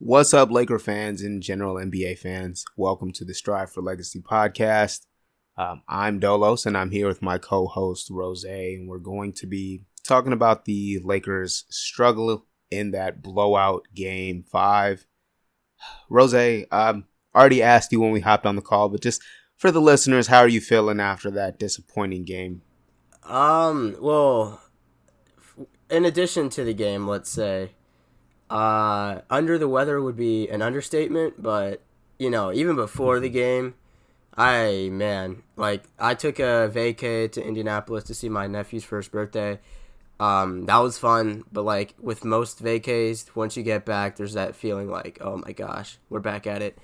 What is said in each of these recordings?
What's up, Laker fans and general NBA fans? Welcome to the Strive for Legacy podcast. I'm Dolos, and I'm here with my co-host, Roze, and we're going to be talking about the Lakers' struggle in that blowout Game 5. Roze, already asked you when we hopped on the call, but just for the listeners, how are you feeling after that disappointing game? Well, in addition to the game, let's say, under the weather would be an understatement, but, even before the game, I took a vacay to Indianapolis to see my nephew's first birthday. That was fun, but, with most vacays, once you get back, there's that feeling like, oh my gosh, we're back at it.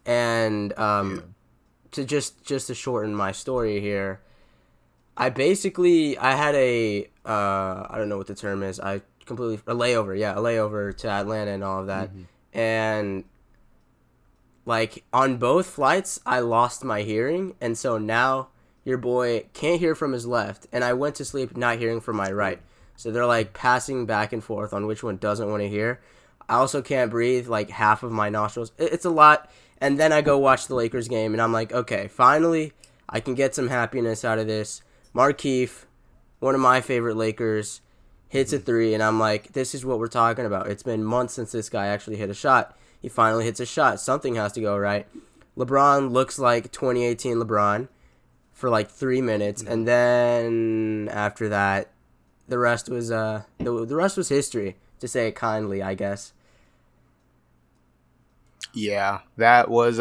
And, to just to shorten my story here, I had I don't know what the term is. A layover to Atlanta and all of that. And on both flights, I lost my hearing. And so now your boy can't hear from his left. And I went to sleep not hearing from my right. So they're passing back and forth on which one doesn't want to hear. I also can't breathe half of my nostrils. It's a lot. And then I go watch the Lakers game and I'm like, okay, finally I can get some happiness out of this. Markieff, one of my favorite Lakers, hits a three, and I'm like, this is what we're talking about. It's been months since this guy actually hit a shot. He finally hits a shot. Something has to go right. LeBron looks like 2018 LeBron for 3 minutes, and then after that, the rest was the rest was history, to say it kindly, I guess. Yeah, that was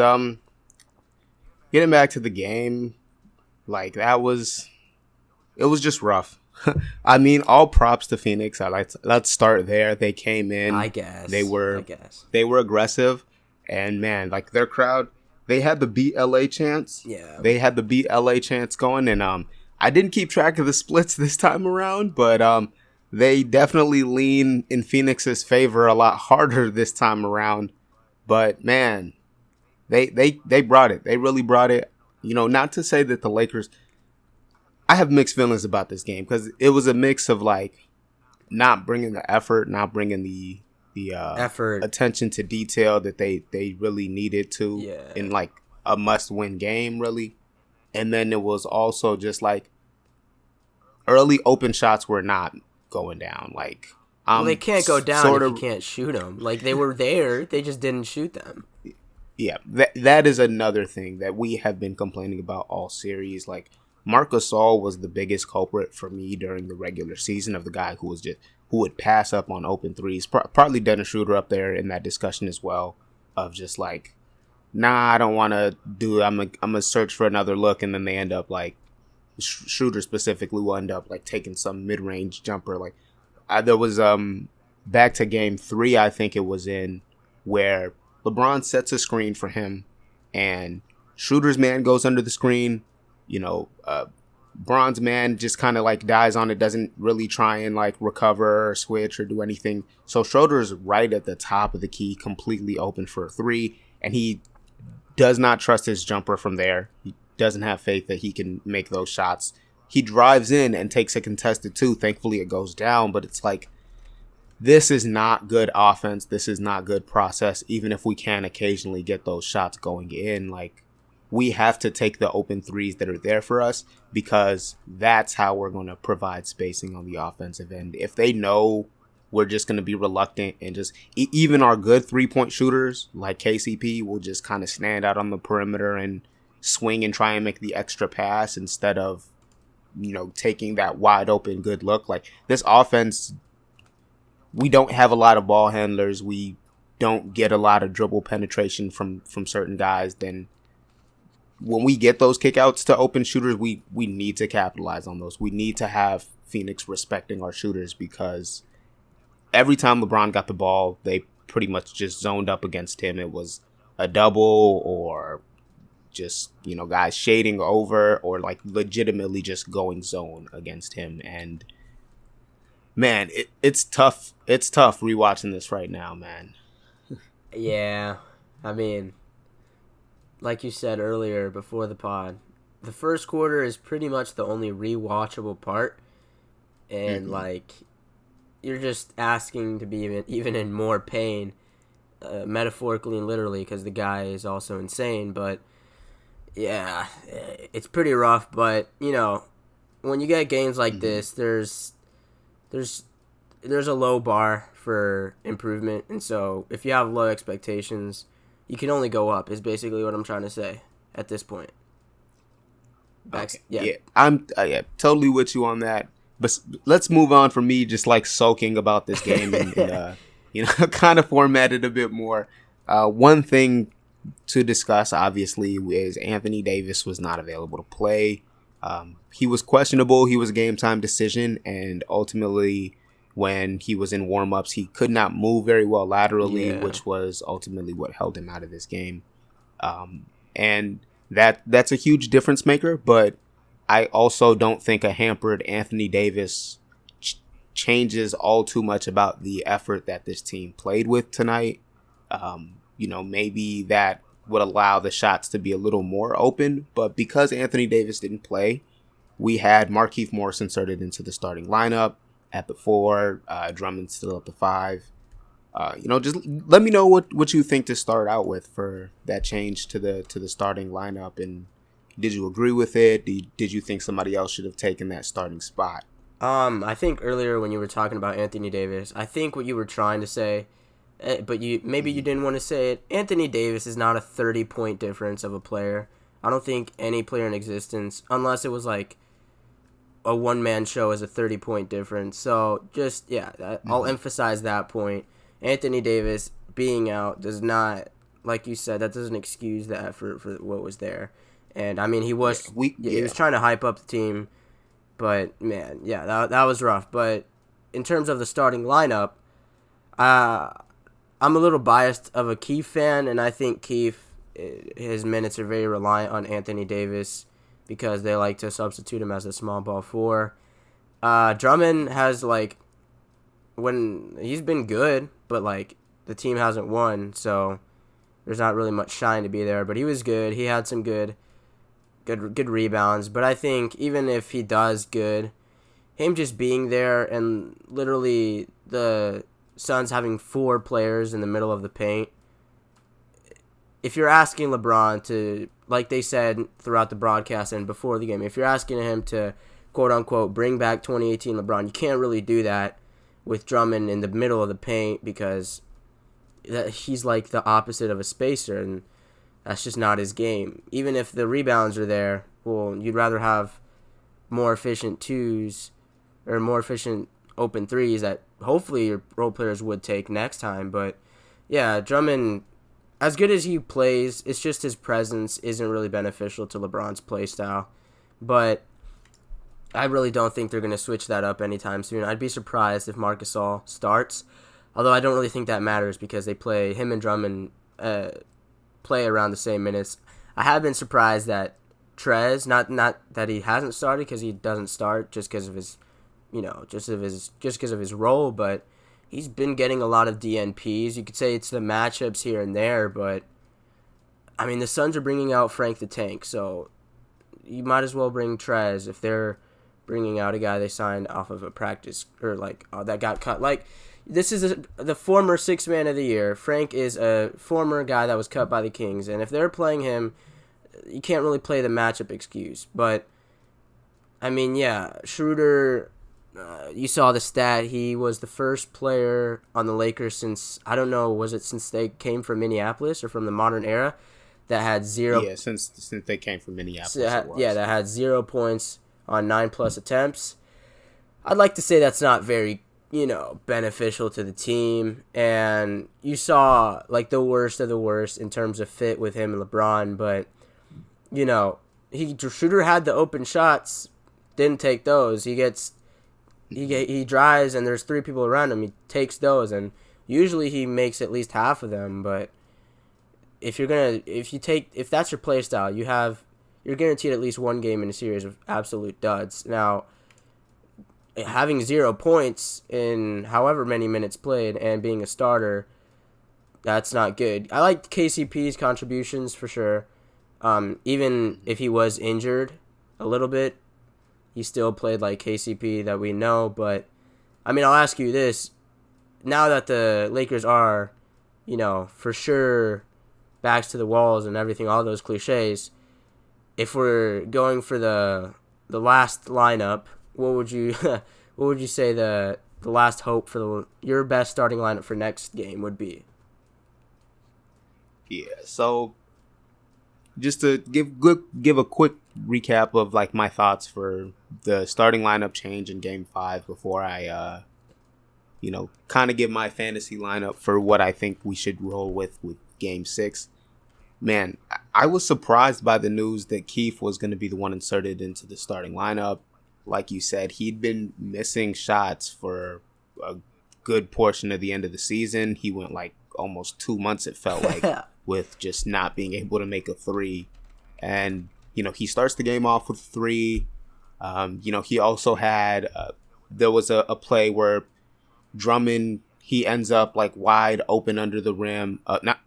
getting back to the game. It was just rough. I mean, all props to Phoenix. Let's start there. They came in. I guess they were aggressive, and man, their crowd, they had the beat LA chants. Yeah, they had the beat LA chants going, and I didn't keep track of the splits this time around, but they definitely lean in Phoenix's favor a lot harder this time around. But man, they brought it. They really brought it. Not to say that the Lakers. I have mixed feelings about this game because it was a mix of not bringing the effort, not bringing the effort, attention to detail that they really needed to in a must-win game, really. And then it was also just early open shots were not going down. Well, they can't go down if you can't shoot them. They were there, they just didn't shoot them. Yeah, that is another thing that we have been complaining about all series. Marc Gasol was the biggest culprit for me during the regular season of the guy who would pass up on open threes. Partly Dennis Schroeder up there in that discussion as well, of just nah, I don't want to do it. I'm gonna search for another look, and then they end up Schroeder specifically will end up taking some mid range jumper. There was back to game 3, I think it was in, where LeBron sets a screen for him, and Schroeder's man goes under the screen. Bron's man just kind of dies on it, doesn't really try and recover or switch or do anything. So Schroeder's right at the top of the key, completely open for a 3, and he does not trust his jumper from there. He doesn't have faith that he can make those shots. He drives in and takes a contested 2. Thankfully it goes down, but it's this is not good offense. This is not good process. Even if we can occasionally get those shots going in, we have to take the open threes that are there for us, because that's how we're going to provide spacing on the offensive end. If they know we're just going to be reluctant and just even our good 3-point shooters like KCP will just kind of stand out on the perimeter and swing and try and make the extra pass instead of, taking that wide open good look. This offense, we don't have a lot of ball handlers. We don't get a lot of dribble penetration from certain guys. Then when we get those kickouts to open shooters, we need to capitalize on those. We need to have Phoenix respecting our shooters, because every time LeBron got the ball, they pretty much just zoned up against him. It was a double or just, guys shading over or legitimately just going zone against him. And man, it's tough. It's tough rewatching this right now, man. Yeah, I mean, like you said earlier before the pod, the first quarter is pretty much the only rewatchable part, and you're just asking to be even in more pain. metaphorically and literally, because the guy is also insane. But yeah, it's pretty rough. But when you get games like this, there's a low bar for improvement, and so if you have low expectations, you can only go up. Is basically what I'm trying to say at this point. Okay. Yeah, I'm totally with you on that. But let's move on from me just like sulking about this game and kind of format it a bit more. One thing to discuss, obviously, is Anthony Davis was not available to play. He was questionable. He was a game time decision, and ultimately, when he was in warm-ups, he could not move very well laterally, which was ultimately what held him out of this game. And that's a huge difference maker, but I also don't think a hampered Anthony Davis changes all too much about the effort that this team played with tonight. Maybe that would allow the shots to be a little more open, but because Anthony Davis didn't play, we had Markieff Morris inserted into the starting lineup at the 4, Drummond still at the 5. Just let me know what you think to start out with for that change to the starting lineup, and did you agree with it? Did you think somebody else should have taken that starting spot? I think earlier when you were talking about Anthony Davis, I think what you were trying to say, but you didn't want to say it. Anthony Davis is not a 30-point difference of a player. I don't think any player in existence, unless it was like a one-man show, is a 30-point difference. So just I'll emphasize that point. Anthony Davis being out does not, like you said, that doesn't excuse the effort for what was there. And I mean, he was trying to hype up the team, but man, that was rough. But in terms of the starting lineup, I'm a little biased of a Keith fan, and I think Keith, his minutes are very reliant on Anthony Davis because they like to substitute him as a small ball 4. Drummond has when he's been good, but the team hasn't won, so there's not really much shine to be there. But he was good. He had some good rebounds. But I think even if he does good, him just being there and literally the Suns having 4 players in the middle of the paint, if you're asking LeBron to, like they said throughout the broadcast and before the game, if you're asking him to quote unquote bring back 2018 LeBron, you can't really do that with Drummond in the middle of the paint because he's like the opposite of a spacer, and that's just not his game. Even if the rebounds are there, well, you'd rather have more efficient 2s or more efficient open 3s that hopefully your role players would take next time. But yeah, Drummond, as good as he plays, it's just his presence isn't really beneficial to LeBron's play style. But I really don't think they're going to switch that up anytime soon. I'd be surprised if Marc Gasol starts, although I don't really think that matters because him and Drummond play around the same minutes. I have been surprised that Trez, not that he hasn't started because he doesn't start just because of his, just because of his role, but he's been getting a lot of DNPs. You could say it's the matchups here and there, but I mean the Suns are bringing out Frank the Tank, so you might as well bring Trez if they're bringing out a guy they signed off of a practice or that got cut. This is the former 6th man of the year. Frank is a former guy that was cut by the Kings, and if they're playing him, you can't really play the matchup excuse. But I mean, Schroeder. You saw the stat. He was the first player on the Lakers since, I don't know, was it since they came from Minneapolis or from the modern era that had 0. Yeah, since they came from Minneapolis. That had 0 points on 9+ attempts. I'd like to say that's not very, beneficial to the team. And you saw the worst of the worst in terms of fit with him and LeBron. But, Schroeder had the open shots, didn't take those. He drives and there's 3 people around him. He takes those and usually he makes at least half of them. But if that's your play style, you're guaranteed at least one game in a series of absolute duds. Now, having 0 points in however many minutes played and being a starter, that's not good. I liked KCP's contributions for sure. Even if he was injured a little bit, he still played like KCP that we know. But, I mean, I'll ask you this. Now that the Lakers are for sure backs to the walls and everything, all those cliches. If we're going for the last lineup, what would you what would you say the last hope for your best starting lineup for next game would be? Yeah, so just to give a quick recap of like my thoughts for the starting lineup change in Game 5 before I kind of give my fantasy lineup for what I think we should roll with Game 6. Man, I was surprised by the news that Keith was going to be the one inserted into the starting lineup. Like you said, he'd been missing shots for a good portion of the end of the season. He went like almost 2 months, it felt like, with just not being able to make a three. And, he starts the game off with 3. He also had, there was a play where Drummond, he ends up like wide open under the rim. Not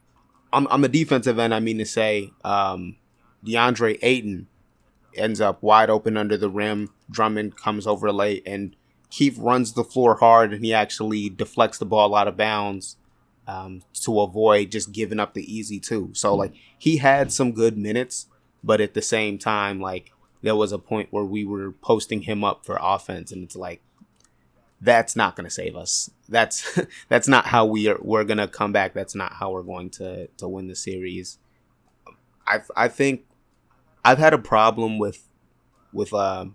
on the defensive end, I mean to say, DeAndre Ayton ends up wide open under the rim. Drummond comes over late, and Keith runs the floor hard, and he actually deflects the ball out of bounds to avoid just giving up the easy two. So, like, he had some good minutes, but at the same time, like, there was a point where we were posting him up for offense, and it's like, that's not going to save us. That's not how we're going to come back. That's not how we're going to win the series. I think I've had a problem with the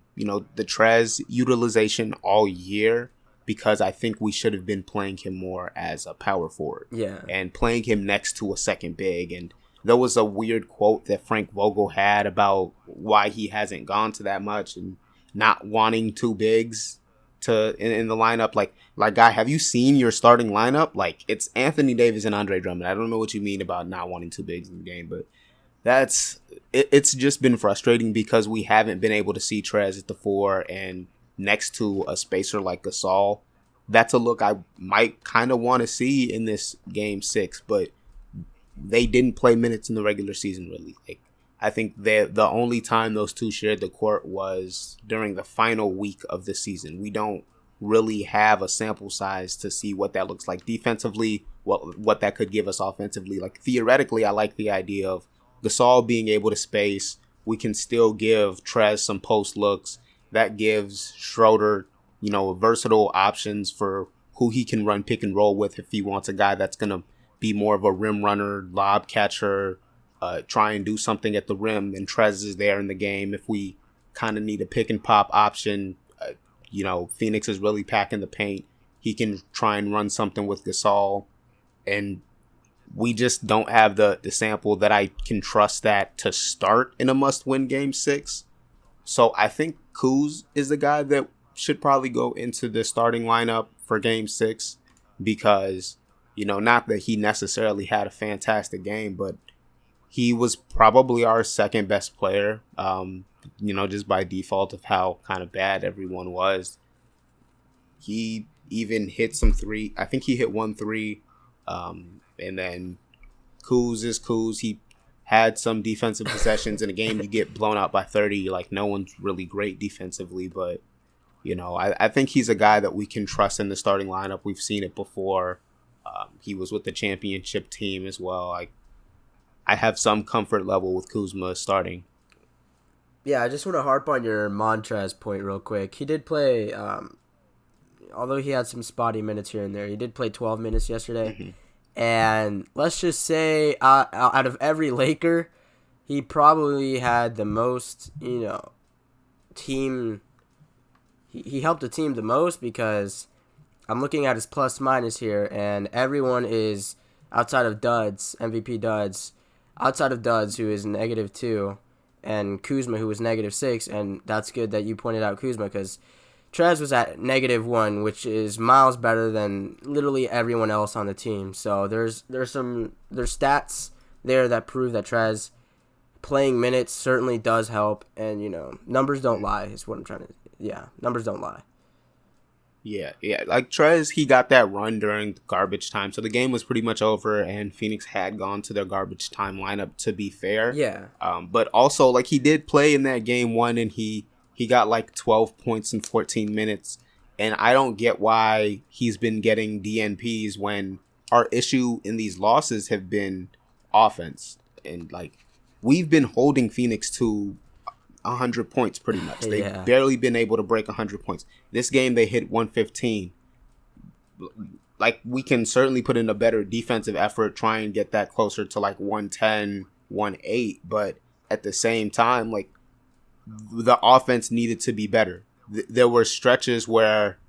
Trez utilization all year, because I think we should have been playing him more as a power forward. Yeah. And playing him next to a second big. And there was a weird quote that Frank Vogel had about why he hasn't gone to that much and not wanting 2 bigs in the lineup. Like, guy, have you seen your starting lineup? Like, it's Anthony Davis and Andre Drummond. I don't know what you mean about not wanting 2 bigs in the game, but it's just been frustrating because we haven't been able to see Trez at the 4 and next to a spacer like Gasol. That's a look I might kind of want to see in this Game 6, but they didn't play minutes in the regular season, really. Like, I think the only time those two shared the court was during the final week of the season. We don't really have a sample size to see what that looks like defensively, what that could give us offensively. Like, theoretically, I like the idea of Gasol being able to space. We can still give Trez some post looks. That gives Schroeder, versatile options for who he can run pick and roll with if he wants a guy that's going to be more of a rim runner, lob catcher, try and do something at the rim. And Trez is there in the game. If we kind of need a pick and pop option, Phoenix is really packing the paint. He can try and run something with Gasol. And we just don't have the sample that I can trust that to start in a must-win Game 6. So I think Kuz is the guy that should probably go into the starting lineup for Game 6 because, not that he necessarily had a fantastic game, but he was probably our second best player, just by default of how kind of bad everyone was. He even hit some 3. I think he hit 1 3. And then Kuz is Kuz. He had some defensive possessions in a game. You get blown out by 30. Like, no one's really great defensively, but, I think he's a guy that we can trust in the starting lineup. We've seen it before. He was with the championship team as well. I have some comfort level with Kuzma starting. Yeah, I just want to harp on your Montrez point real quick. He did play, although he had some spotty minutes here and there, he did play 12 minutes yesterday. Mm-hmm. And let's just say, out of every Laker, he probably had the most, team. He helped the team the most because I'm looking at his plus minus here, and everyone is outside of Duds, MVP Duds, outside of Duds, who is -2, and Kuzma, who was -6. And that's good that you pointed out Kuzma because Trez was at -1, which is miles better than literally everyone else on the team. So there's stats there that prove that Trez playing minutes certainly does help, and numbers don't lie is what I'm trying to. Yeah, numbers don't lie. Yeah. Like Trez, he got that run during garbage time, so the game was pretty much over, and Phoenix had gone to their garbage time lineup. To be fair, yeah. But also, like, he did play in that game 1, and he got like 12 points in 14 minutes, and I don't get why he's been getting DNPs when our issue in these losses have been offense. And, like, we've been holding Phoenix to 100 points pretty much. They've barely been able to break 100 points. This game, they hit 115. Like, we can certainly put in a better defensive effort, try and get that closer to, like, 110, 108. But at the same time, like, the offense needed to be better. There were stretches where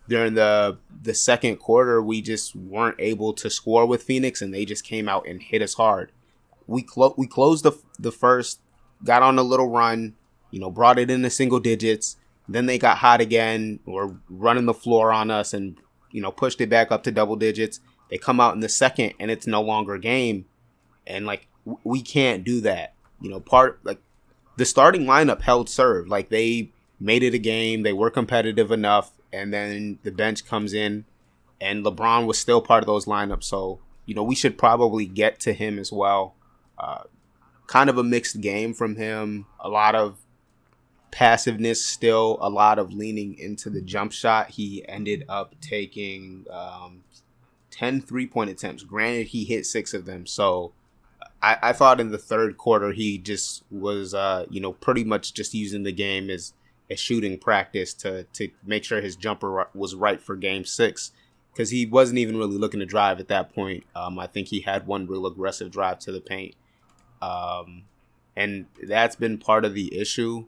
during the second quarter, we just weren't able to score with Phoenix, and they just came out and hit us hard. We closed the first, got on a little run, brought it into single digits. Then they got hot again, were running the floor on us, and pushed it back up to double digits. They come out in the second, and it's no longer a game, and like we can't do that. The starting lineup held serve, like they made it a game. They were competitive enough. And then the bench comes in, and LeBron was still part of those lineups. So, we should probably get to him as well. Kind of a mixed game from him. A lot of passiveness still, a lot of leaning into the jump shot. He ended up taking 10 3-point attempts. Granted, he hit 6 of them. So, I thought in the third quarter he just was, pretty much just using the game as a shooting practice to make sure his jumper was right for game 6, because he wasn't even really looking to drive at that point. I think he had one real aggressive drive to the paint. And that's been part of the issue.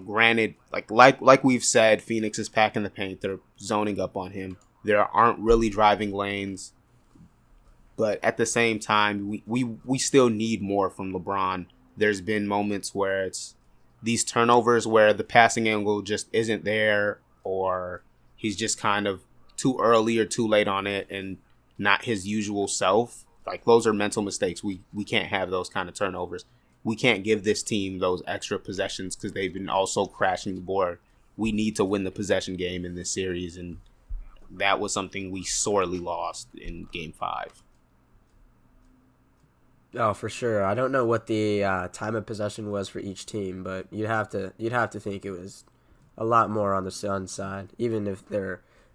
Granted, like we've said, Phoenix is packing the paint. They're zoning up on him. There aren't really driving lanes. But at the same time, we still need more from LeBron. There's been moments where it's these turnovers where the passing angle just isn't there, or he's just kind of too early or too late on it and not his usual self. Like, those are mental mistakes. We can't have those kind of turnovers. We can't give this team those extra possessions because they've been also crashing the board. We need to win the possession game in this series, and that was something we sorely lost in Game 5. Oh, for sure. I don't know what the time of possession was for each team, but you'd have to think it was a lot more on the Suns side. Even if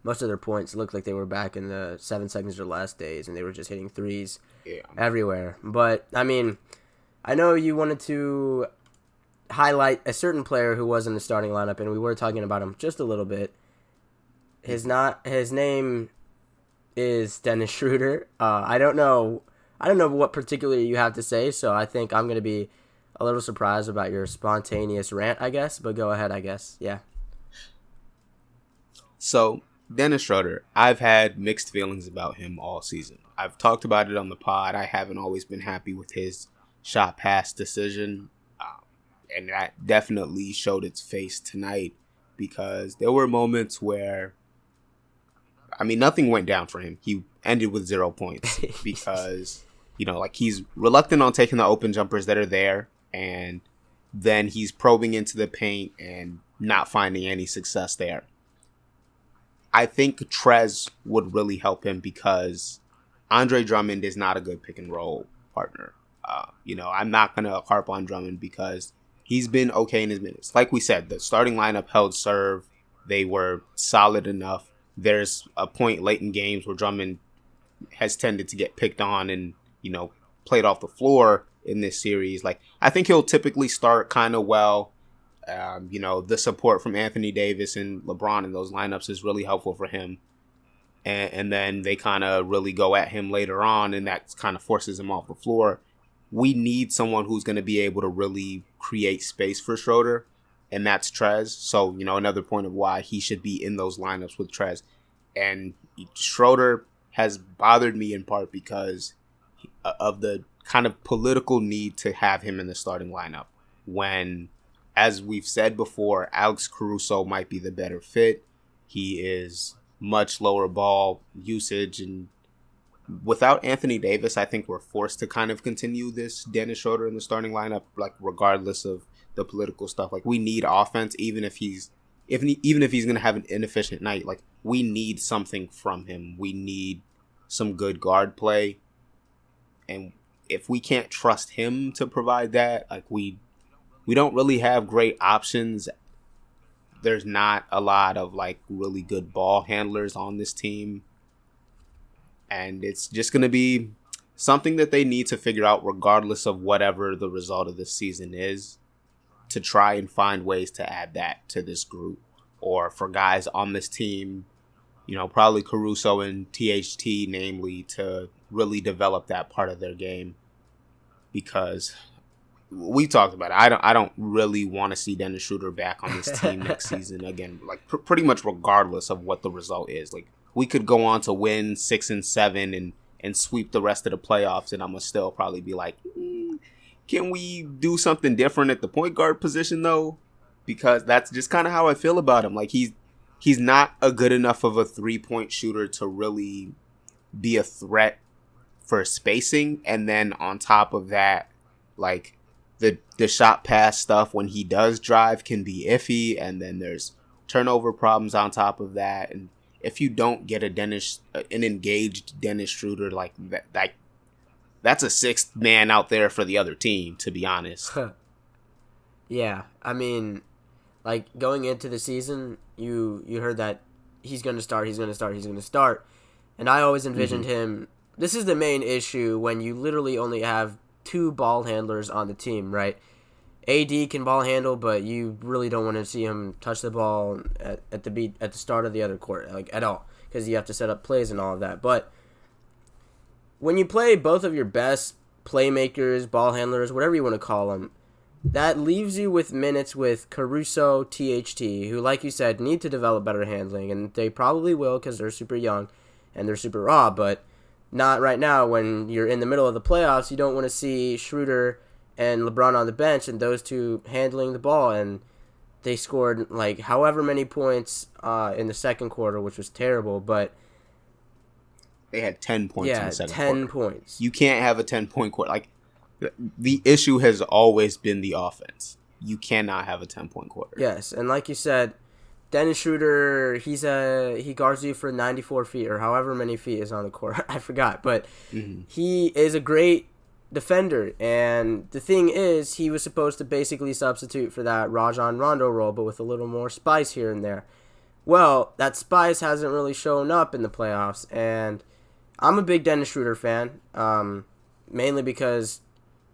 most of their points looked like they were back in the 7 seconds or less days, and they were just hitting threes everywhere. But I mean, I know you wanted to highlight a certain player who was in the starting lineup, and we were talking about him just a little bit. His name is Dennis Schroeder. I don't know what particularly you have to say, so I think I'm going to be a little surprised about your spontaneous rant, I guess, but go ahead, I guess. Yeah. So, Dennis Schroeder, I've had mixed feelings about him all season. I've talked about it on the pod. I haven't always been happy with his shot pass decision, and that definitely showed its face tonight, because there were moments where, nothing went down for him. He ended with 0 points because, he's reluctant on taking the open jumpers that are there, and then he's probing into the paint and not finding any success there. I think Trez would really help him because Andre Drummond is not a good pick and roll partner. I'm not going to harp on Drummond because he's been okay in his minutes. Like we said, the starting lineup held serve. They were solid enough. There's a point late in games where Drummond has tended to get picked on and, played off the floor in this series. Like, I think he'll typically start kind of well. The support from Anthony Davis and LeBron in those lineups is really helpful for him. And then they kind of really go at him later on, and that kind of forces him off the floor. We need someone who's going to be able to really create space for Schroeder, and that's Trez. So, another point of why he should be in those lineups with Trez. And Schroeder has bothered me in part because of the kind of political need to have him in the starting lineup when, as we've said before, Alex Caruso might be the better fit. He is much lower ball usage, and without Anthony Davis, I think we're forced to kind of continue this Dennis Schroeder in the starting lineup, like, regardless of the political stuff. Like, we need offense, even if he's going to have an inefficient night. Like, we need something from him. We need some good guard play, and if we can't trust him to provide that, like, we don't really have great options. There's not a lot of, like, really good ball handlers on this team. And it's just going to be something that they need to figure out regardless of whatever the result of this season is, to try and find ways to add that to this group. Or for guys on this team, probably Caruso and THT, namely, to really develop that part of their game. Because we talked about it. I don't really want to see Dennis Schroeder back on this team next season again. Like pretty much regardless of what the result is. Like we could go on to win 6 and 7 and sweep the rest of the playoffs, and I'm gonna still probably be like, can we do something different at the point guard position though? Because that's just kind of how I feel about him. Like he's not a good enough of a 3-point shooter to really be a threat for spacing, and then on top of that, like the shot pass stuff when he does drive can be iffy, and then there's turnover problems on top of that. And if you don't get an engaged Dennis Schroeder like that, that's a sixth man out there for the other team, to be honest. Yeah, I mean, like going into the season, you heard that he's going to start, and I always envisioned him. This is the main issue when you literally only have 2 ball handlers on the team, right? AD can ball handle, but you really don't want to see him touch the ball at the start of the other court, like at all, because you have to set up plays and all of that. But when you play both of your best playmakers, ball handlers, whatever you want to call them, that leaves you with minutes with Caruso, THT, who, like you said, need to develop better handling, and they probably will because they're super young and they're super raw, but not right now when you're in the middle of the playoffs. You don't want to see Schroeder and LeBron on the bench and those two handling the ball, and they scored like however many points in the second quarter, which was terrible, but they had 10 points in the second quarter. 10 points. You can't have a 10-point quarter. Like, the issue has always been the offense. You cannot have a 10-point quarter. Yes, and like you said, Dennis Schroeder, he guards you for 94 feet or however many feet is on the court. I forgot, but he is a great defender, and the thing is, he was supposed to basically substitute for that Rajon Rondo role, but with a little more spice here and there. Well, that spice hasn't really shown up in the playoffs, and I'm a big Dennis Schroeder fan, mainly because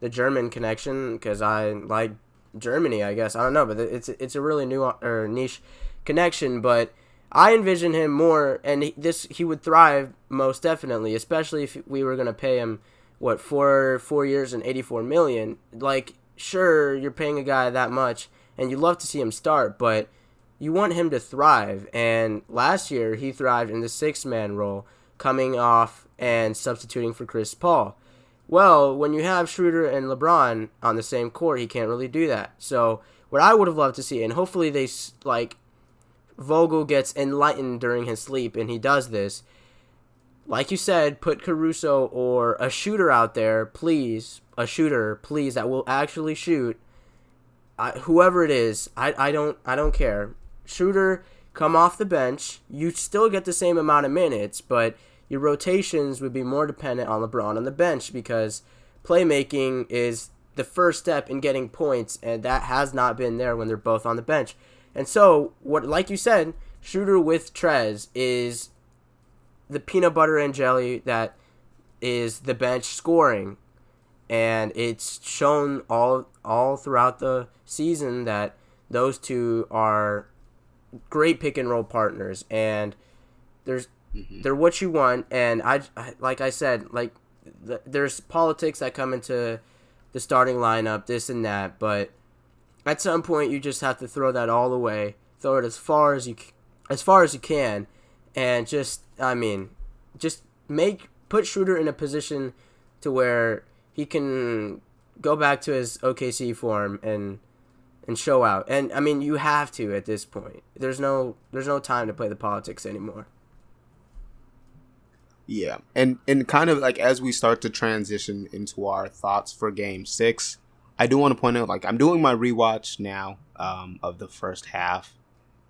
the German connection, because I like Germany, I guess. I don't know, but it's a really niche connection, but I envision him more, and he would thrive most definitely, especially if we were going to pay him, 4 years and $84 million. Like, sure, you're paying a guy that much, and you'd love to see him start, but you want him to thrive, and last year he thrived in the 6-man role, coming off and substituting for Chris Paul. Well, when you have Schroeder and LeBron on the same court, he can't really do that. So what I would have loved to see, and hopefully Vogel gets enlightened during his sleep and he does this, like you said, put Caruso or a shooter out there, please, that will actually shoot. Whoever it is, I don't care. Schroeder, come off the bench. You still get the same amount of minutes, but your rotations would be more dependent on LeBron on the bench, because playmaking is the first step in getting points, and that has not been there when they're both on the bench. And so, like you said, Schroeder with Trez is the peanut butter and jelly that is the bench scoring, and it's shown all throughout the season that those two are great pick and roll partners, and they're what you want. And I like I said, there's politics that come into the starting lineup, this and that, but at some point you just have to throw that all away, throw it as far as you can, and put Schroeder in a position to where he can go back to his OKC form and show out. And I mean, you have to at this point. There's no time to play the politics anymore. Yeah, and kind of like as we start to transition into our thoughts for Game 6, I do want to point out, I'm doing my rewatch now of the first half,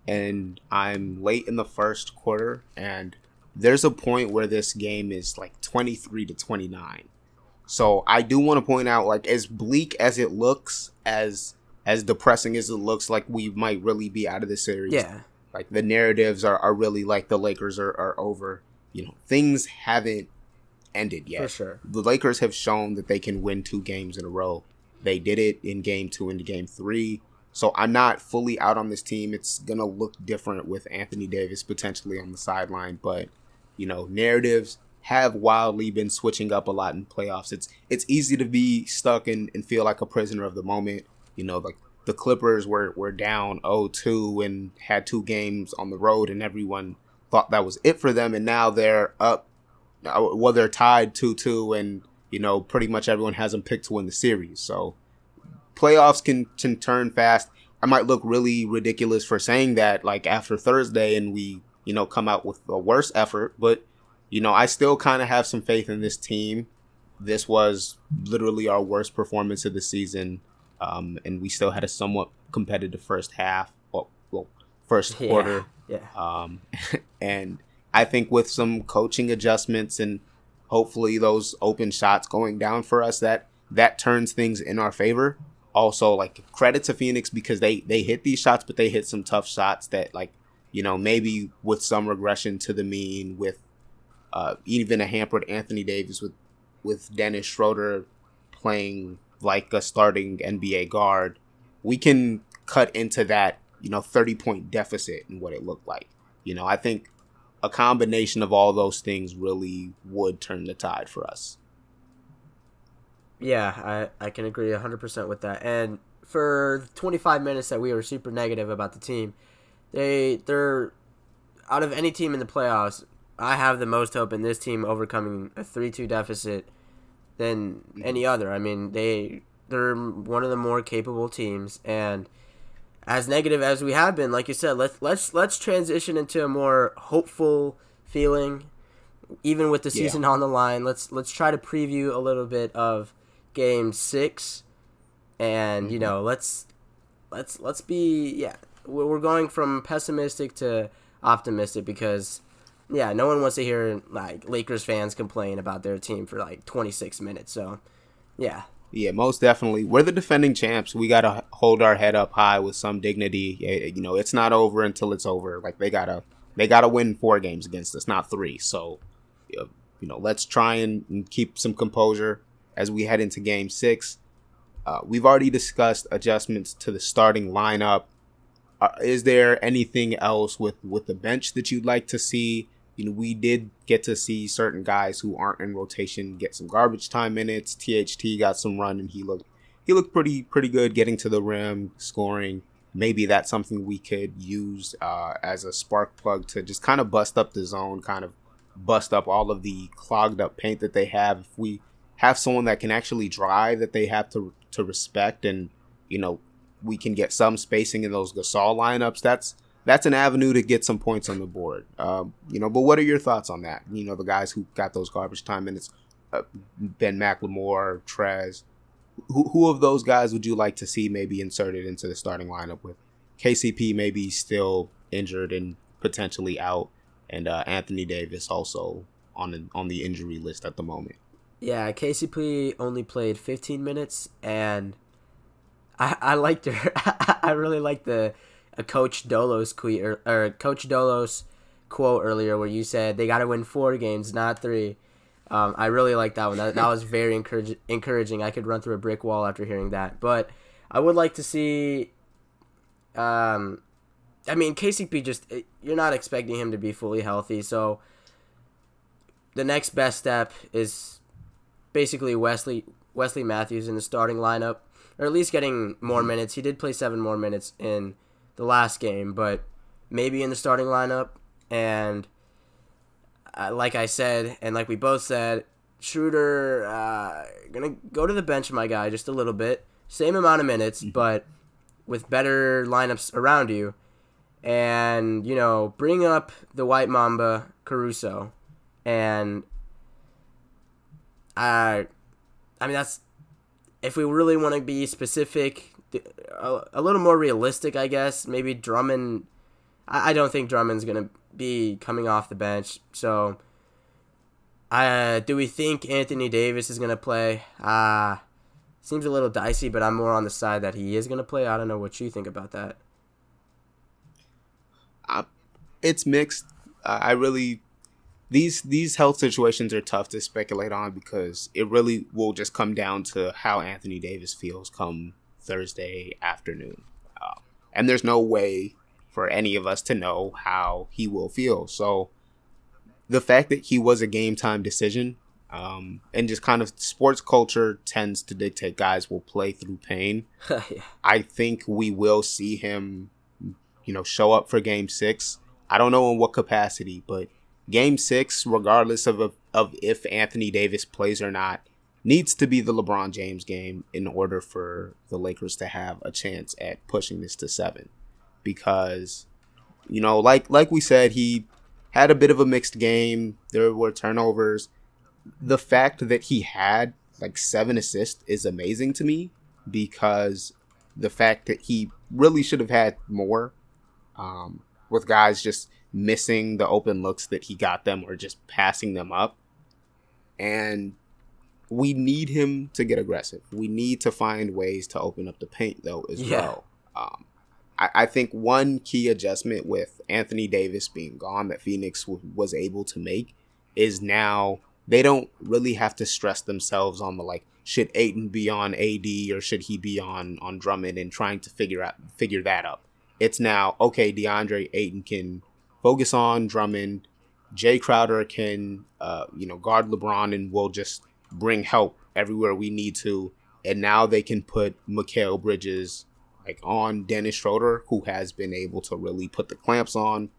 and I'm late in the first quarter, and there's a point where this game is 23-29. So I do want to point out, as bleak as it looks, as depressing as it looks, we might really be out of this series. Yeah. The narratives are really the Lakers are over. Things haven't ended For yet. sure. The Lakers have shown that they can win 2 games in a row. They did it in game 2 and game 3. So I'm not fully out on this team. It's going to look different with Anthony Davis potentially on the sideline. But, narratives have wildly been switching up a lot in playoffs. It's easy to be stuck and feel like a prisoner of the moment. Like the Clippers were down 0-2 and had 2 games on the road, and everyone thought that was it for them. And now they're up. Well, they're tied 2-2, and pretty much everyone has them picked to win the series. So playoffs can turn fast. I might look really ridiculous for saying that, like after Thursday, and we come out with a worse effort, but I still kind of have some faith in this team. This was literally our worst performance of the season, and we still had a somewhat competitive first half. Well, first quarter. Yeah. And I think with some coaching adjustments and hopefully those open shots going down for us, that turns things in our favor. Also, like, credit to Phoenix because they hit these shots, but they hit some tough shots that, like, maybe with some regression to the mean, with even a hampered Anthony Davis, with Dennis Schroeder playing like a starting NBA guard, we can cut into that 30-point deficit and what it looked like. I think a combination of all those things really would turn the tide for us. Yeah, I can agree 100% with that. And for 25 minutes that we were super negative about the team, they're out of any team in the playoffs, I have the most hope in this team overcoming a 3-2 deficit than any other. I mean, they're one of the more capable teams, and as negative as we have been, like you said, let's transition into a more hopeful feeling, even with the season on the line. Let's try to preview a little bit of Game 6, and let's be we're going from pessimistic to optimistic because no one wants to hear like Lakers fans complain about their team for like 26 minutes. So yeah, most definitely. We're the defending champs. We got to hold our head up high with some dignity. It's not over until it's over. Like they gotta win 4 games against us, not 3. So, let's try and keep some composure as we head into Game 6. We've already discussed adjustments to the starting lineup. Is there anything else with the bench that you'd like to see? We did get to see certain guys who aren't in rotation get some garbage time minutes. THT got some run, and he looked pretty good getting to the rim, scoring. Maybe that's something we could use as a spark plug to just kind of bust up the zone, kind of bust up all of the clogged up paint that they have. If we have someone that can actually drive, that they have to respect, and we can get some spacing in those Gasol lineups, that's an avenue to get some points on the board. But what are your thoughts on that? The guys who got those garbage time minutes, Ben McLemore, Trez, who of those guys would you like to see maybe inserted into the starting lineup, with KCP maybe still injured and potentially out, and Anthony Davis also on the injury list at the moment? Yeah, KCP only played 15 minutes, and I liked her. I really liked the Coach Dolos Coach Dolos quote earlier where you said they got to win 4 games, not 3. I really liked that one. That was very encouraging. I could run through a brick wall after hearing that. But I would like to see. KCP you're not expecting him to be fully healthy, so the next best step is basically Wesley Matthews in the starting lineup, or at least getting more minutes. He did play 7 more minutes in the last game, but maybe in the starting lineup. And like I said, and like we both said, Schroeder gonna go to the bench, my guy, just a little bit. Same amount of minutes, but with better lineups around you. And, bring up the White Mamba, Caruso. And that's, if we really want to be specific, a little more realistic, I guess. Maybe Drummond. I don't think Drummond's gonna be coming off the bench. So, do we think Anthony Davis is gonna play? Seems a little dicey, but I'm more on the side that he is gonna play. I don't know what you think about that. It's mixed. these health situations are tough to speculate on because it really will just come down to how Anthony Davis feels come Thursday afternoon. And there's no way for any of us to know how he will feel. So the fact that he was a game time decision, and just kind of sports culture tends to dictate guys will play through pain. Yeah. I think we will see him, show up for game 6. I don't know in what capacity, but game 6, regardless of if Anthony Davis plays or not, needs to be the LeBron James game in order for the Lakers to have a chance at pushing this to 7. Because, like we said, he had a bit of a mixed game. There were turnovers. The fact that he had 7 assists is amazing to me, because the fact that he really should have had more, with guys just missing the open looks that he got them or just passing them up. And we need him to get aggressive. We need to find ways to open up the paint, though, as well. I think one key adjustment with Anthony Davis being gone that Phoenix was able to make is now they don't really have to stress themselves on the should Ayton be on AD or should he be on Drummond, and trying to figure that out. It's now, okay, DeAndre Ayton can focus on Drummond. Jay Crowder can guard LeBron, and we'll just bring help everywhere we need to. And now they can put Mikal Bridges on Dennis Schroeder, who has been able to really put the clamps on.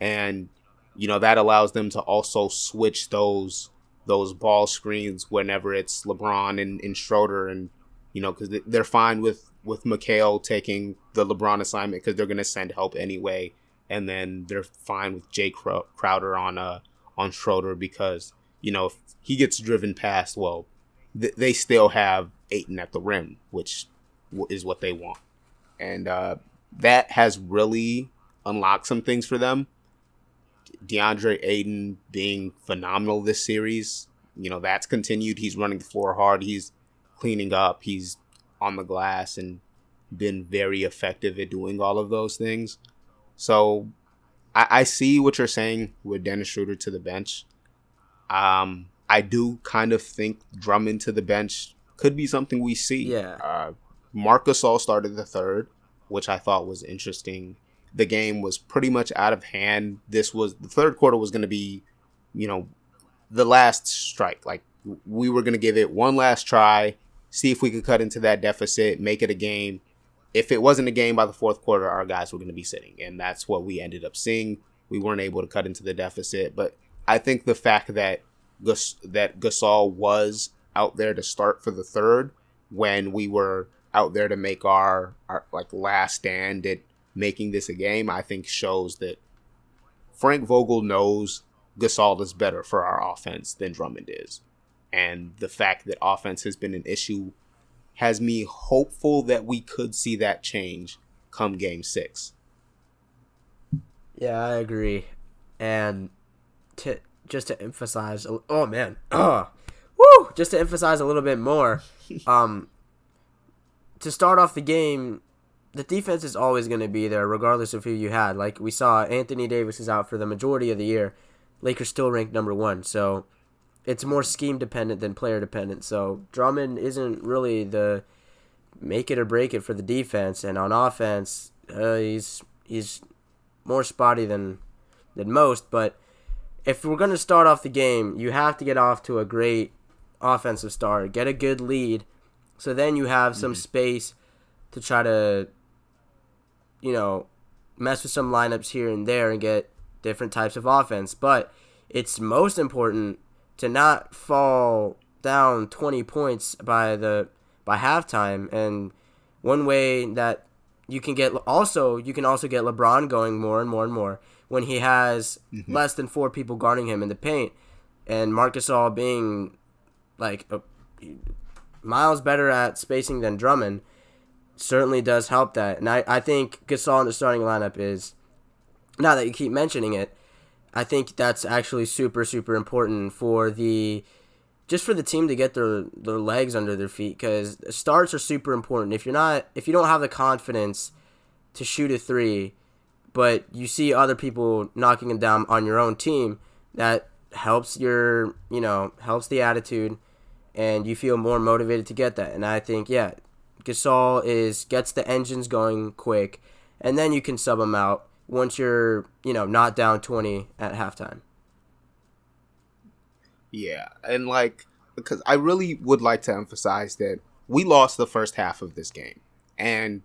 And, that allows them to also switch those ball screens whenever it's LeBron and Schroeder. And, because they're fine with Mikal taking the LeBron assignment because they're going to send help anyway. And then they're fine with Jay Crowder on Schroeder because, if he gets driven past, well, they still have Ayton at the rim, which is what they want. And that has really unlocked some things for them. DeAndre Ayton being phenomenal this series, that's continued. He's running the floor hard. He's cleaning up. He's on the glass and been very effective at doing all of those things. So I see what you're saying with Dennis Schroeder to the bench. I do kind of think Drummond to the bench could be something we see. Yeah. Marc Gasol started the third, which I thought was interesting. The game was pretty much out of hand. The third quarter was going to be, the last strike. We were going to give it one last try, see if we could cut into that deficit, make it a game. If it wasn't a game by the fourth quarter, our guys were going to be sitting. And that's what we ended up seeing. We weren't able to cut into the deficit. But I think the fact that Gasol was out there to start for the third when we were out there to make our last stand at making this a game, I think shows that Frank Vogel knows Gasol is better for our offense than Drummond is. And the fact that offense has been an issue has me hopeful that we could see that change come game 6. Yeah, I agree. And just to emphasize, just to emphasize a little bit more, to start off the game, the defense is always going to be there regardless of who you had. Like we saw, Anthony Davis is out for the majority of the year. Lakers still ranked number 1, so it's more scheme dependent than player dependent. So Drummond isn't really the make it or break it for the defense, and on offense, he's more spotty than most. But if we're going to start off the game, you have to get off to a great offensive start, get a good lead, so then you have some space to try to, mess with some lineups here and there and get different types of offense. But it's most important to not fall down 20 points by halftime. And one way that you can also get LeBron going more and more and more when he has less than 4 people guarding him in the paint, and Marc Gasol being miles better at spacing than Drummond certainly does help that. And I think Gasol in the starting lineup is, now that you keep mentioning it, I think that's actually super, super important for the team to get their legs under their feet, because starts are super important. If you don't have the confidence to shoot a 3, but you see other people knocking them down on your own team, that helps helps the attitude, and you feel more motivated to get that. And I think, yeah, Gasol gets the engines going quick, and then you can sub him out once you're, not down 20 at halftime. Yeah, and because I really would like to emphasize that we lost the first half of this game, and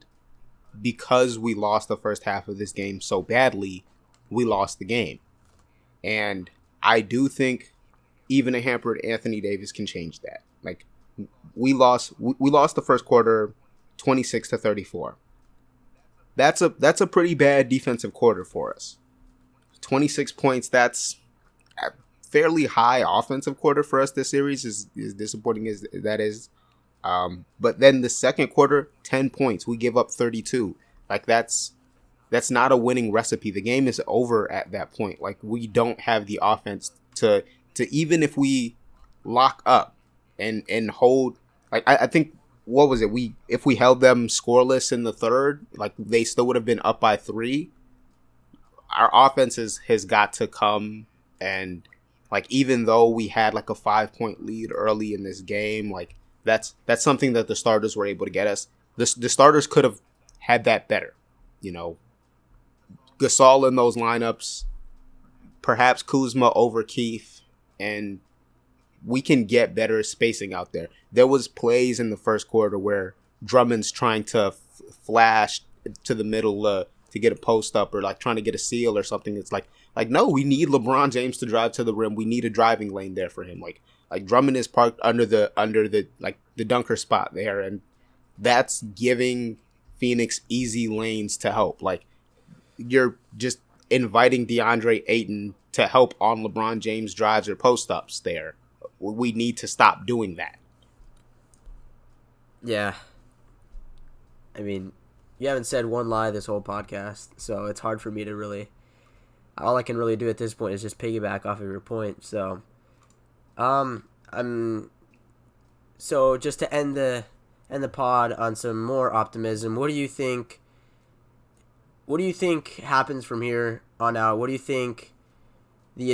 because we lost the first half of this game so badly, we lost the game. And I do think even a hampered Anthony Davis can change that. Like, we lost the first quarter 26-34. That's a pretty bad defensive quarter for us. 26 points, that's a fairly high offensive quarter for us this series, is disappointing as that is. But then the second quarter, 10 points. We give up 32. Like, that's not a winning recipe. The game is over at that point. Like, we don't have the offense to even if we lock up and hold. Like, I think, what was it? If we held them scoreless in the third, like, they still would have been up by 3. Our offense has got to come, and like, even though we had like a 5-point lead early in this game, like, that's something that the starters were able to get us. The starters could have had that better. Gasol in those lineups, perhaps Kuzma over Keith, and we can get better spacing out there. There was plays in the first quarter where Drummond's trying to flash to the middle to get a post up, or like trying to get a seal or something. It's like no, we need LeBron James to drive to the rim. We need a driving lane there for him. Like Drummond is parked under the like the dunker spot there, and that's giving Phoenix easy lanes to help. Like, you're just inviting DeAndre Ayton to help on LeBron James drives or post ups there. We need to stop doing that. Yeah. I mean, you haven't said one lie this whole podcast, so it's hard for me to really. All I can really do at this point is just piggyback off of your point. So, so just to end the pod on some more optimism, what do you think happens from here on out? What do you think the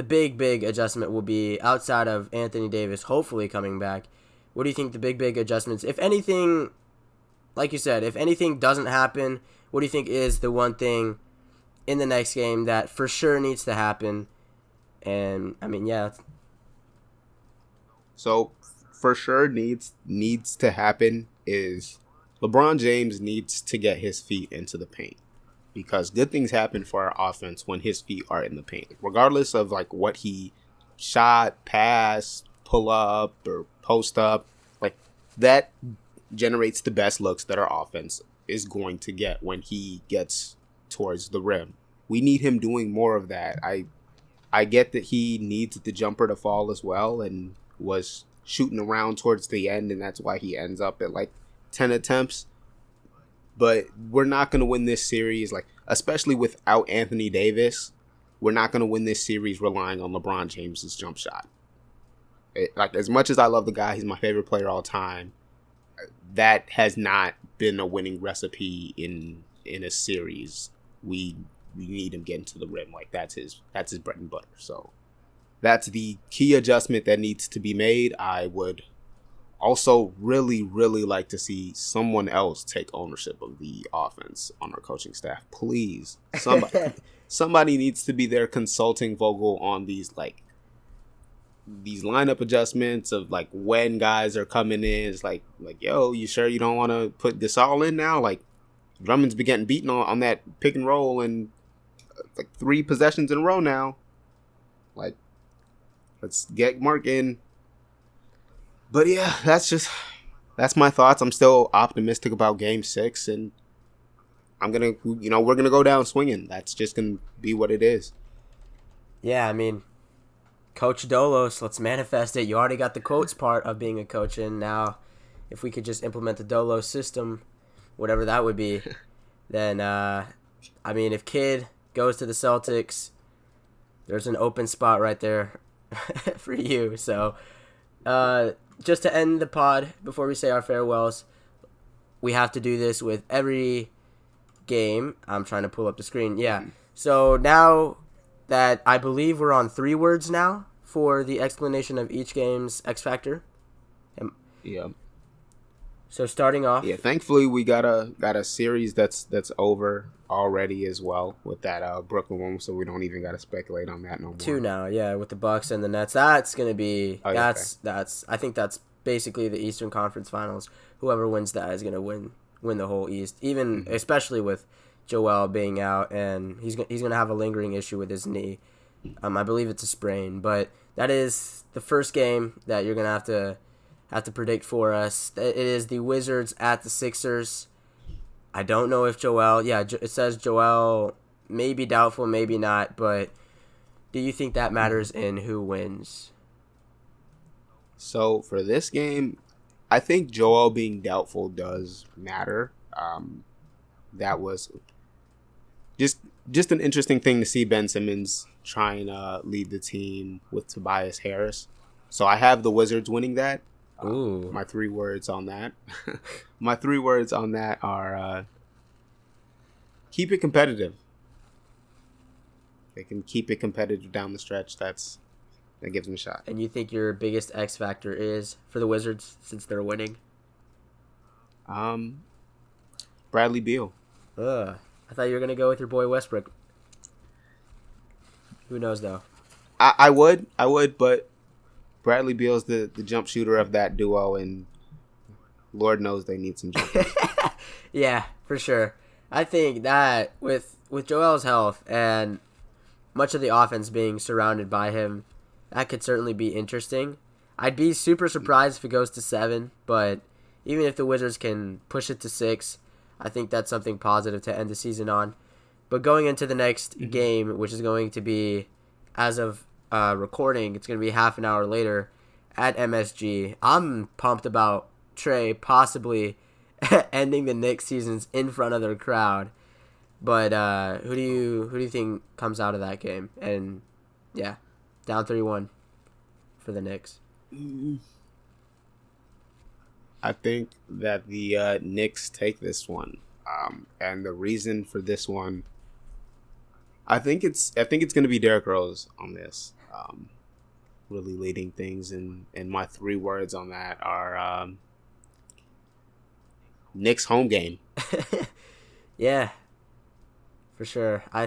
big adjustment will be outside of Anthony Davis hopefully coming back? What do you think the big adjustments, if anything, like you said, if anything doesn't happen, what do you think is the one thing in the next game that for sure needs to happen? And I mean, yeah. So for sure needs to happen is LeBron James needs to get his feet into the paint, because good things happen for our offense when his feet are in the paint, regardless of like what he shot, pass, pull up, or post up. Like, that generates the best looks that our offense is going to get when he gets towards the rim. We need him doing more of that. I get that he needs the jumper to fall as well, and was shooting around towards the end, and that's why he ends up at like 10 attempts. But we're not going to win this series, like, especially without Anthony Davis. We're not going to win this series relying on LeBron James's jump shot. Like, as much as I love the guy, he's my favorite player all time. That has not been a winning recipe in a series. We need him getting to the rim. Like, that's his bread and butter. So that's the key adjustment that needs to be made. I would also really, really like to see someone else take ownership of the offense on our coaching staff. Please, somebody needs to be there consulting Vogel on these lineup adjustments of like when guys are coming in. It's like, yo, you sure you don't want to put Gasol in now? Like, Drummond's been getting beaten on that pick and roll and like 3 possessions in a row now. Like, let's get Mark in. But yeah, that's my thoughts. I'm still optimistic about Game 6, and we're gonna go down swinging. That's just gonna be what it is. Yeah, I mean, Coach Dolos, let's manifest it. You already got the quotes part of being a coach, and now if we could just implement the Dolos system, whatever that would be, then I mean, if Kidd goes to the Celtics, there's an open spot right there for you. So, just to end the pod, before we say our farewells, we have to do this with every game. I'm trying to pull up the screen. Yeah. So now that I believe we're on 3 words now for the explanation of each game's X Factor. Yeah. So starting off. Yeah, thankfully we got a series that's over already as well with that Brooklyn one, so we don't even got to speculate on that no more. 2 now, yeah, with the Bucks and the Nets. That's gonna be that's I think that's basically the Eastern Conference Finals. Whoever wins that is gonna win the whole East. Even especially with Joel being out, and he's gonna have a lingering issue with his knee. I believe it's a sprain, but that is the first game that you're gonna have to predict for us. It is the Wizards at the Sixers. I don't know if Joel. Yeah, it says Joel may be doubtful, maybe not. But do you think that matters in who wins? So for this game, I think Joel being doubtful does matter. That was just an interesting thing to see Ben Simmons trying to lead the team with Tobias Harris. So I have the Wizards winning that. Ooh. My 3 words on that. My 3 words on that are keep it competitive. They can keep it competitive down the stretch. That gives them a shot. And you think your biggest X factor is for the Wizards since they're winning? Bradley Beal. I thought you were gonna go with your boy Westbrook. Who knows though? I would, but Bradley Beal's the jump shooter of that duo, and Lord knows they need some jumpers. Yeah, for sure. I think that with Joel's health and much of the offense being surrounded by him, that could certainly be interesting. I'd be super surprised if it goes to 7, but even if the Wizards can push it to 6, I think that's something positive to end the season on. But going into the next game, which is going to be, as of recording, it's going to be half an hour later at MSG. I'm pumped about Trey possibly ending the Knicks seasons in front of their crowd. But who do you think comes out of that game? And yeah, down 3-1 for the Knicks. I think that the Knicks take this one, and the reason for this one, I think it's going to be Derrick Rose on this, really leading things. And my 3 words on that are Knicks home game. Yeah, for sure. I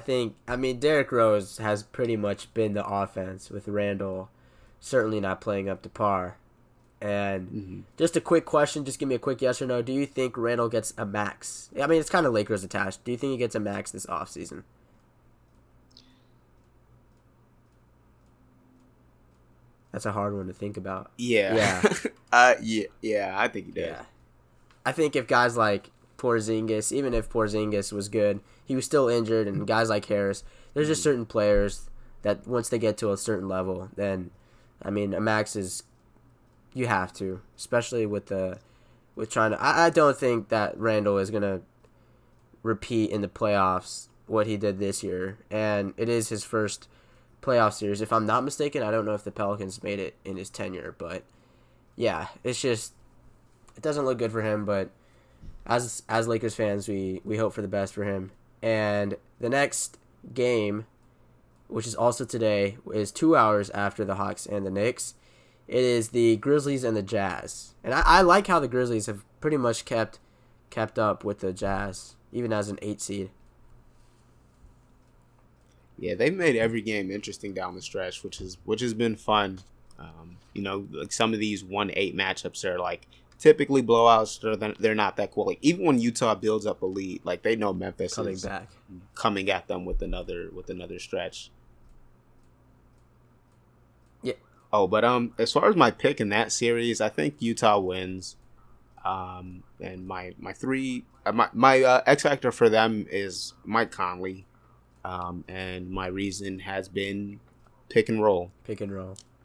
mean, Derrick Rose has pretty much been the offense with Randall certainly not playing up to par. And just a quick question, just give me a quick yes or no. Do you think Randall gets a max? I mean, it's kind of Lakers attached. Do you think he gets a max this offseason? That's a hard one to think about. Yeah. Yeah, I think he does. Yeah. I think if guys like Porzingis, even if Porzingis was good, he was still injured, and guys like Harris, there's just certain players that once they get to a certain level, then, I mean, a max is, you have to, especially with trying to, I don't think that Randall is going to repeat in the playoffs what he did this year, and it is his first playoff series. If I'm not mistaken, I don't know if the Pelicans made it in his tenure, but yeah, it's just, it doesn't look good for him, but as Lakers fans, we hope for the best for him. And the next game, which is also today, is 2 hours after the Hawks and the Knicks. It is the Grizzlies and the Jazz. And I like how the Grizzlies have pretty much kept up with the Jazz, even as an 8 seed. Yeah, they've made every game interesting down the stretch, which has been fun. Like some of these 1-8 matchups are like typically blowouts. They're not that cool. Like even when Utah builds up a lead, like they know Memphis is coming at them with another stretch. Yeah. Oh, but as far as my pick in that series, I think Utah wins. And my X factor for them is Mike Conley. And my reason has been pick and roll.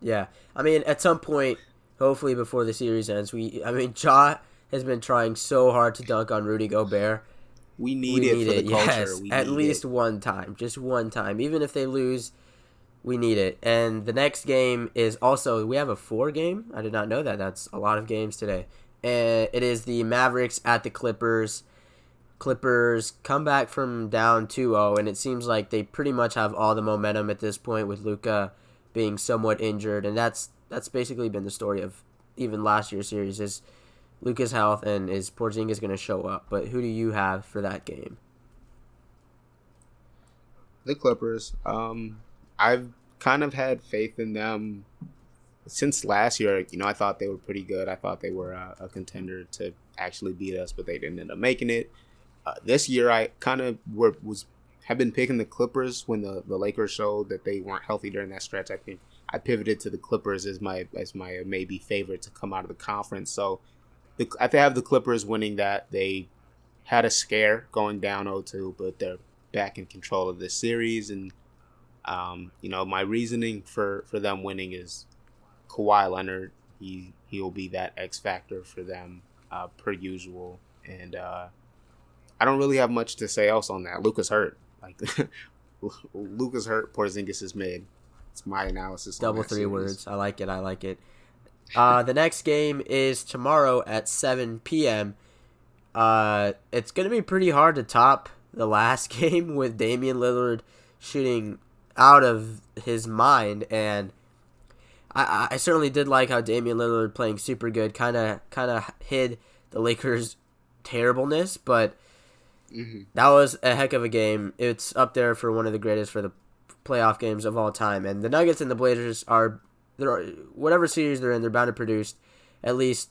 Yeah. I mean, at some point, hopefully before the series ends, Ja has been trying so hard to dunk on Rudy Gobert. We need it for the culture. Yes, at least one time. Just one time. Even if they lose, we need it. And the next game is also, we have a 4 game. I did not know that. That's a lot of games today. And it is the Mavericks at the Clippers. Clippers come back from down 2-0, and it seems like they pretty much have all the momentum at this point with Luka being somewhat injured, and that's basically been the story of even last year's series is Luka's health and is Porzingis going to show up. But who do you have for that game? The Clippers. I've kind of had faith in them since last year. You know, I thought they were pretty good. I thought they were a contender to actually beat us, but they didn't end up making it. This year, I kind of have been picking the Clippers when the Lakers showed that they weren't healthy during that stretch. I think I pivoted to the Clippers as my maybe favorite to come out of the conference. So I have the Clippers winning that. They had a scare going down 0-2, but they're back in control of this series. And, you know, my reasoning for them winning is Kawhi Leonard. He'll be that X factor for them per usual. And I don't really have much to say else on that. Luka's hurt. Like, Luka's hurt. Porzingis is mid. It's my analysis. Double three words. I like it. The next game is tomorrow at 7 p.m. It's going to be pretty hard to top the last game with Damian Lillard shooting out of his mind. And I certainly did like how Damian Lillard playing super good kind of hid the Lakers' terribleness. But that was a heck of a game. It's up there for one of the greatest for the playoff games of all time. And the Nuggets and the Blazers whatever series they're in, they're bound to produce at least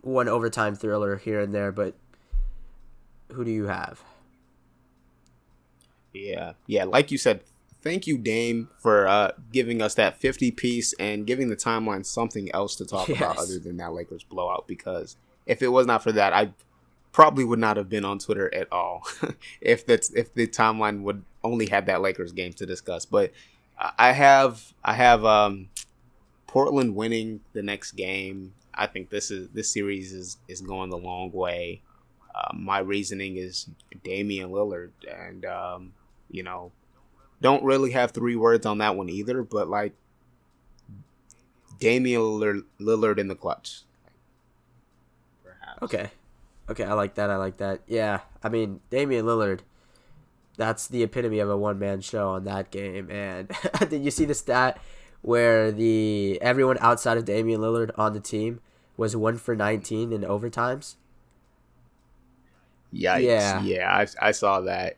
one overtime thriller here and there. But who do you have? Yeah. Like you said, thank you, Dame, for giving us that 50 piece and giving the timeline something else to talk about other than that Lakers blowout. Because if it was not for that, I probably would not have been on Twitter at all if the timeline would only have that Lakers game to discuss. But I have Portland winning the next game. I think this series is going the long way. My reasoning is Damian Lillard, and you know, don't really have three words on that one either. But like Damian Lillard in the clutch. Perhaps. Okay, I like that. Yeah, I mean Damian Lillard. That's the epitome of a one-man show on that game. And did you see the stat where everyone outside of Damian Lillard on the team was 1 for 19 in overtimes? Yikes. Yeah, I saw that.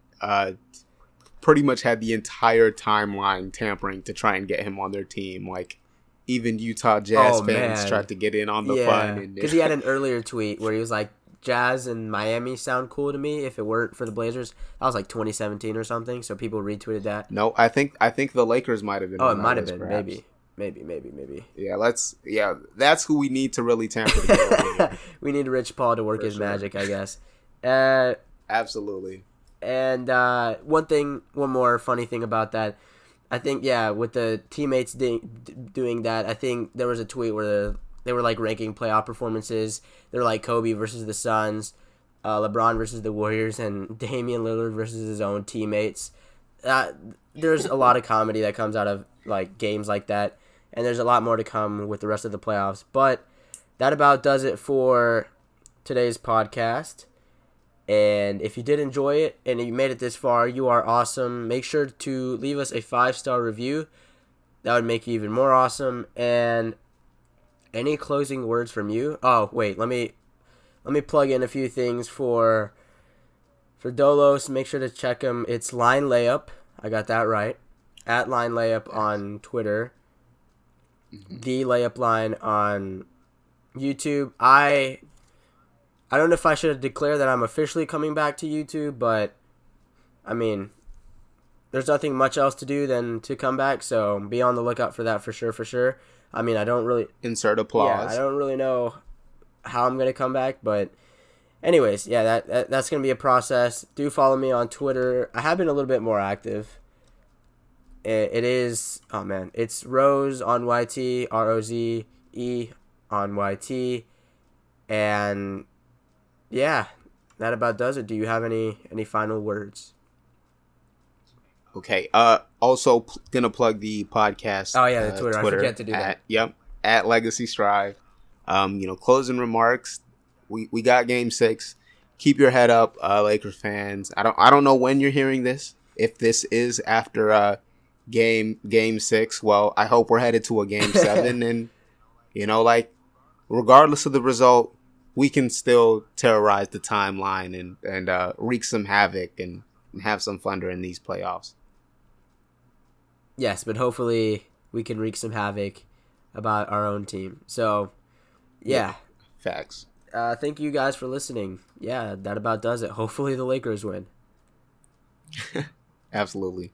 Pretty much had the entire timeline tampering to try and get him on their team. Like, even Utah Jazz fans tried to get in on the fun. Because he had an earlier tweet where he was like, Jazz and Miami sound cool to me if it weren't for the Blazers. That was like 2017 or something, so people retweeted that. No, I think the Lakers might have been. Oh, it might have been. Perhaps. Maybe. Yeah, that's who we need to really tamper together. We need Rich Paul to work his magic, I guess. Absolutely. And one more funny thing about that, I think, with the teammates doing that, I think there was a tweet where they were like ranking playoff performances. They're like Kobe versus the Suns, LeBron versus the Warriors, and Damian Lillard versus his own teammates. There's a lot of comedy that comes out of like games like that, and there's a lot more to come with the rest of the playoffs. But that about does it for today's podcast. And if you did enjoy it and you made it this far, you are awesome. Make sure to leave us a 5-star review. That would make you even more awesome. And any closing words from you? Oh, wait, let me plug in a few things for Dolos. Make sure to check him. It's Line Layup. I got that right. At Line Layup on Twitter. The LayupLine on YouTube. I don't know if I should declare that I'm officially coming back to YouTube, but I mean, there's nothing much else to do than to come back, so be on the lookout for that for sure. I mean, I don't really... Insert applause. Yeah, I don't really know how I'm going to come back, but anyways, that's going to be a process. Do follow me on Twitter. I have been a little bit more active. It is... Oh, man. It's Roze on YT, Roze on YT, and yeah, that about does it. Do you have any final words? Okay. Also gonna plug the podcast. Oh yeah, the Twitter. I forget to do that. At Legacy Strive. Closing remarks. We got Game 6. keep your head up, Lakers fans. I don't know when you're hearing this. If this is after game 6, well, I hope we're headed to a game 7, and like regardless of the result, we can still terrorize the timeline and wreak some havoc and have some fun during these playoffs. Yes, but hopefully we can wreak some havoc about our own team. So, yeah. Facts. Thank you guys for listening. Yeah, that about does it. Hopefully the Lakers win. Absolutely.